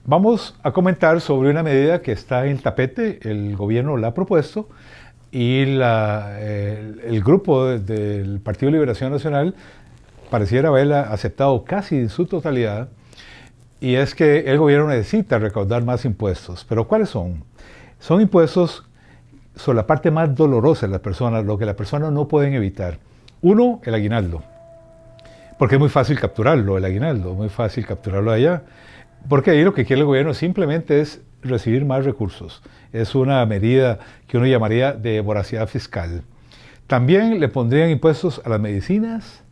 Vamos a comentar sobre una medida que está en el tapete, el gobierno la ha propuesto y el grupo del Partido de Liberación Nacional pareciera haberla aceptado casi en su totalidad, y es que el gobierno necesita recaudar más impuestos. ¿Pero cuáles son? Son impuestos sobre la parte más dolorosa de las personas, lo que las personas no pueden evitar. Uno, el aguinaldo, porque es muy fácil capturarlo, el aguinaldo, muy fácil capturarlo allá. Porque ahí lo que quiere el gobierno simplemente es recibir más recursos. Es una medida que uno llamaría de voracidad fiscal. También le pondrían impuestos a las medicinas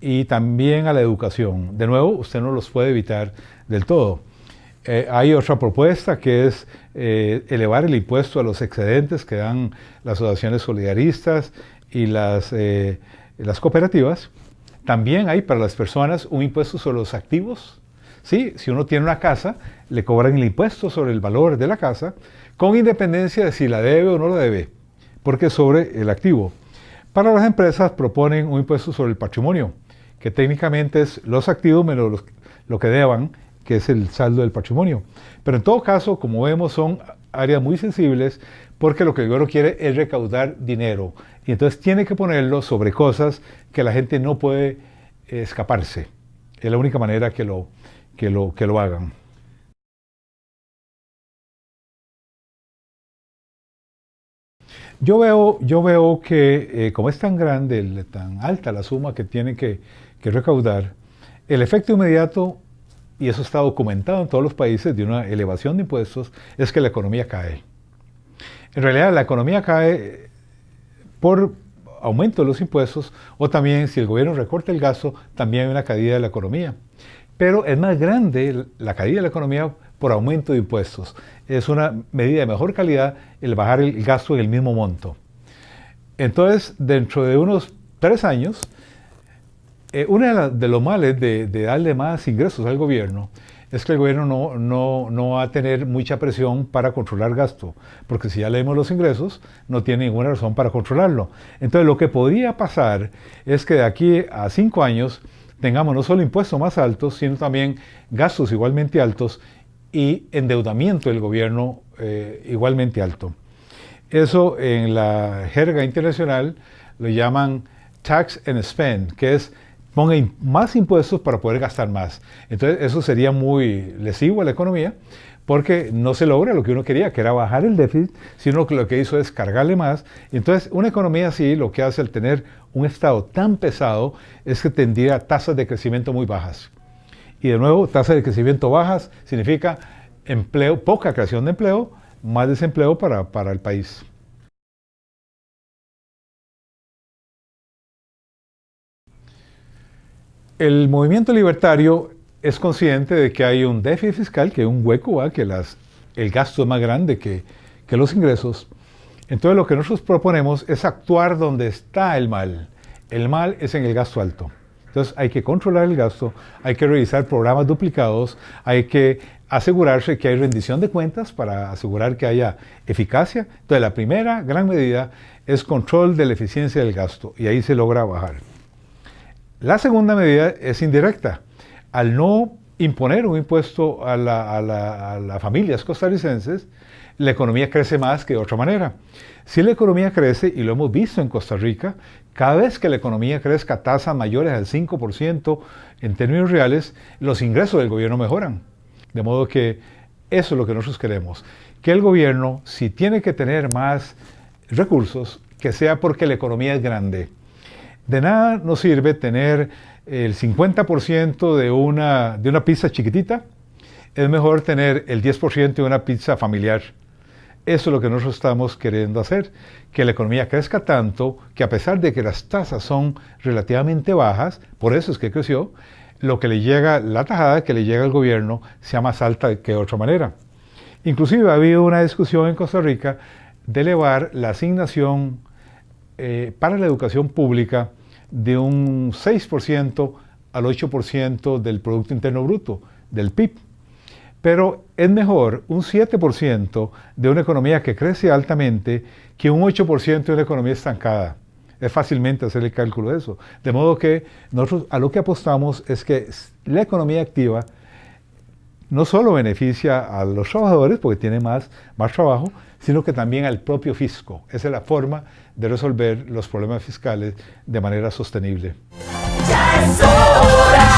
y también a la educación. De nuevo, usted no los puede evitar del todo. Hay otra propuesta que es elevar el impuesto a los excedentes que dan las asociaciones solidaristas y las cooperativas. También hay para las personas un impuesto sobre los activos. Sí, si uno tiene una casa, le cobran el impuesto sobre el valor de la casa, con independencia de si la debe o no la debe, porque es sobre el activo. Para las empresas proponen un impuesto sobre el patrimonio, que técnicamente es los activos menos lo que deban, que es el saldo del patrimonio. Pero en todo caso, como vemos, son áreas muy sensibles, porque lo que el gobierno quiere es recaudar dinero. Y entonces tiene que ponerlo sobre cosas que la gente no puede escaparse. Es la única manera que lo hagan. Yo veo que como es tan grande, tan alta la suma que tienen que recaudar, el efecto inmediato, y eso está documentado en todos los países, de una elevación de impuestos, es que la economía cae. En realidad la economía cae por aumento de los impuestos, o también si el gobierno recorta el gasto, también hay una caída de la economía. Pero es más grande la caída de la economía por aumento de impuestos. Es una medida de mejor calidad el bajar el gasto en el mismo monto. Entonces, dentro de unos 3 años, uno de los males de darle más ingresos al gobierno es que el gobierno no va a tener mucha presión para controlar gasto, porque si ya leemos los ingresos, no tiene ninguna razón para controlarlo. Entonces, lo que podría pasar es que de aquí a 5 años tengamos no solo impuestos más altos, sino también gastos igualmente altos y endeudamiento del gobierno igualmente alto. Eso en la jerga internacional lo llaman tax and spend, que es ponga más impuestos para poder gastar más. Entonces eso sería muy lesivo a la economía, porque no se logra lo que uno quería, que era bajar el déficit, sino que lo que hizo es cargarle más. Entonces una economía así lo que hace al tener un Estado tan pesado es que tendría tasas de crecimiento muy bajas. Y de nuevo, tasas de crecimiento bajas significa empleo, poca creación de empleo, más desempleo para el país. El movimiento libertario es consciente de que hay un déficit fiscal, que hay un hueco, que el gasto es más grande que los ingresos. Entonces lo que nosotros proponemos es actuar donde está el mal. El mal es en el gasto alto. Entonces hay que controlar el gasto, hay que revisar programas duplicados, hay que asegurarse que hay rendición de cuentas para asegurar que haya eficacia. Entonces la primera gran medida es control de la eficiencia del gasto, y ahí se logra bajar. La segunda medida es indirecta. Al no imponer un impuesto a las familias costarricenses, la economía crece más que de otra manera. Si la economía crece, y lo hemos visto en Costa Rica, cada vez que la economía crezca a tasas mayores al 5% en términos reales, los ingresos del gobierno mejoran. De modo que eso es lo que nosotros queremos. Que el gobierno, si tiene que tener más recursos, que sea porque la economía es grande. De nada nos sirve tener el 50% de una pizza chiquitita. Es mejor tener el 10% de una pizza familiar. Eso es lo que nosotros estamos queriendo hacer, que la economía crezca tanto que, a pesar de que las tasas son relativamente bajas, por eso es que creció, lo que le llega, la tajada que le llega al gobierno sea más alta que de otra manera. Inclusive ha habido una discusión en Costa Rica de elevar la asignación para la educación pública de un 6% al 8% del Producto Interno Bruto, del PIB. Pero es mejor un 7% de una economía que crece altamente que un 8% de una economía estancada. Es fácilmente hacer el cálculo de eso. De modo que nosotros a lo que apostamos es que la economía activa no solo beneficia a los trabajadores porque tiene más trabajo, sino que también al propio fisco. Esa es la forma de resolver los problemas fiscales de manera sostenible. Ya es hora.